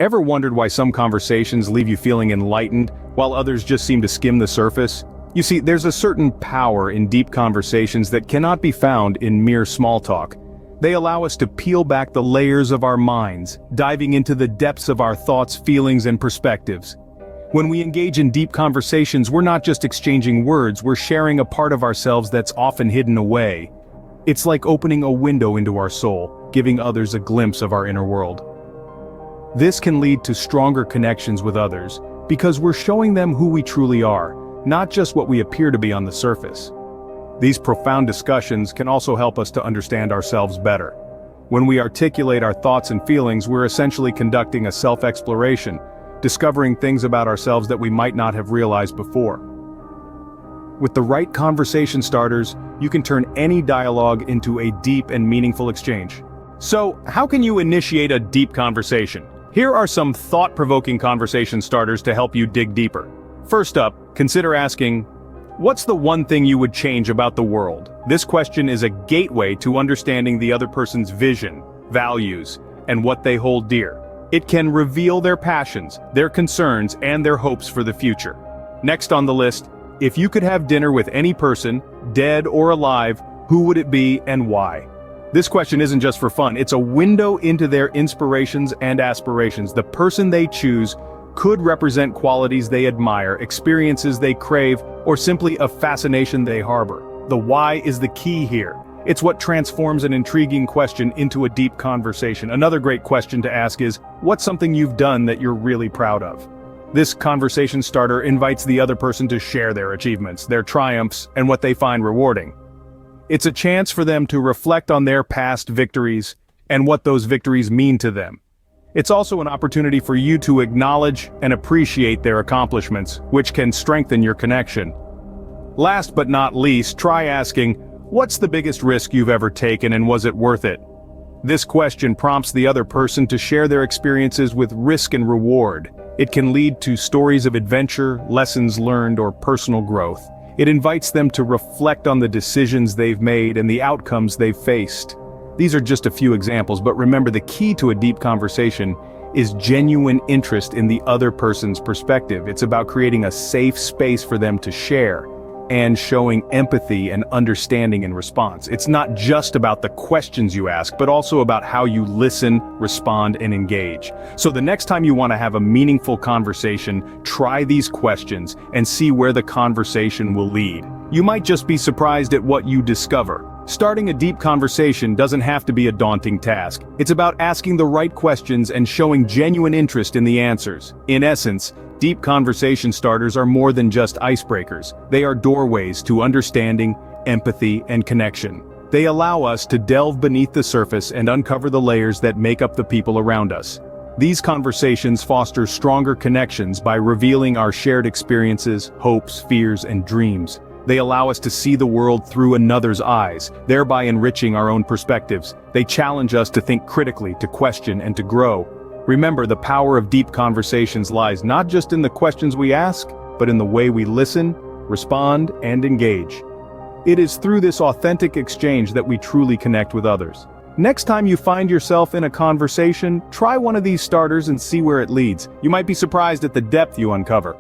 Ever wondered why some conversations leave you feeling enlightened, while others just seem to skim the surface? You see, there's a certain power in deep conversations that cannot be found in mere small talk. They allow us to peel back the layers of our minds, diving into the depths of our thoughts, feelings, and perspectives. When we engage in deep conversations, we're not just exchanging words, we're sharing a part of ourselves that's often hidden away. It's like opening a window into our soul, giving others a glimpse of our inner world. This can lead to stronger connections with others, because we're showing them who we truly are, not just what we appear to be on the surface. These profound discussions can also help us to understand ourselves better. When we articulate our thoughts and feelings, we're essentially conducting a self-exploration, discovering things about ourselves that we might not have realized before. With the right conversation starters, you can turn any dialogue into a deep and meaningful exchange. So, how can you initiate a deep conversation? Here are some thought-provoking conversation starters to help you dig deeper. First up, consider asking, what's the one thing you would change about the world? This question is a gateway to understanding the other person's vision, values, and what they hold dear. It can reveal their passions, their concerns, and their hopes for the future. Next on the list, if you could have dinner with any person, dead or alive, who would it be and why? This question isn't just for fun, it's a window into their inspirations and aspirations. The person they choose could represent qualities they admire, experiences they crave, or simply a fascination they harbor. The why is the key here. It's what transforms an intriguing question into a deep conversation. Another great question to ask is, what's something you've done that you're really proud of? This conversation starter invites the other person to share their achievements, their triumphs, and what they find rewarding. It's a chance for them to reflect on their past victories and what those victories mean to them. It's also an opportunity for you to acknowledge and appreciate their accomplishments, which can strengthen your connection. Last but not least, try asking, what's the biggest risk you've ever taken and was it worth it? This question prompts the other person to share their experiences with risk and reward. It can lead to stories of adventure, lessons learned, or personal growth. It invites them to reflect on the decisions they've made and the outcomes they've faced. These are just a few examples, but remember, the key to a deep conversation is genuine interest in the other person's perspective. It's about creating a safe space for them to share and showing empathy and understanding in response. It's not just about the questions you ask, but also about how you listen, respond, and engage. So the next time you want to have a meaningful conversation, try these questions and see where the conversation will lead. You might just be surprised at what you discover. Starting a deep conversation doesn't have to be a daunting task. It's about asking the right questions and showing genuine interest in the answers. In essence, deep conversation starters are more than just icebreakers. They are doorways to understanding, empathy, and connection. They allow us to delve beneath the surface and uncover the layers that make up the people around us. These conversations foster stronger connections by revealing our shared experiences, hopes, fears, and dreams. They allow us to see the world through another's eyes, thereby enriching our own perspectives. They challenge us to think critically, to question, and to grow. Remember, the power of deep conversations lies not just in the questions we ask, but in the way we listen, respond, and engage. It is through this authentic exchange that we truly connect with others. Next time you find yourself in a conversation, try one of these starters and see where it leads. You might be surprised at the depth you uncover.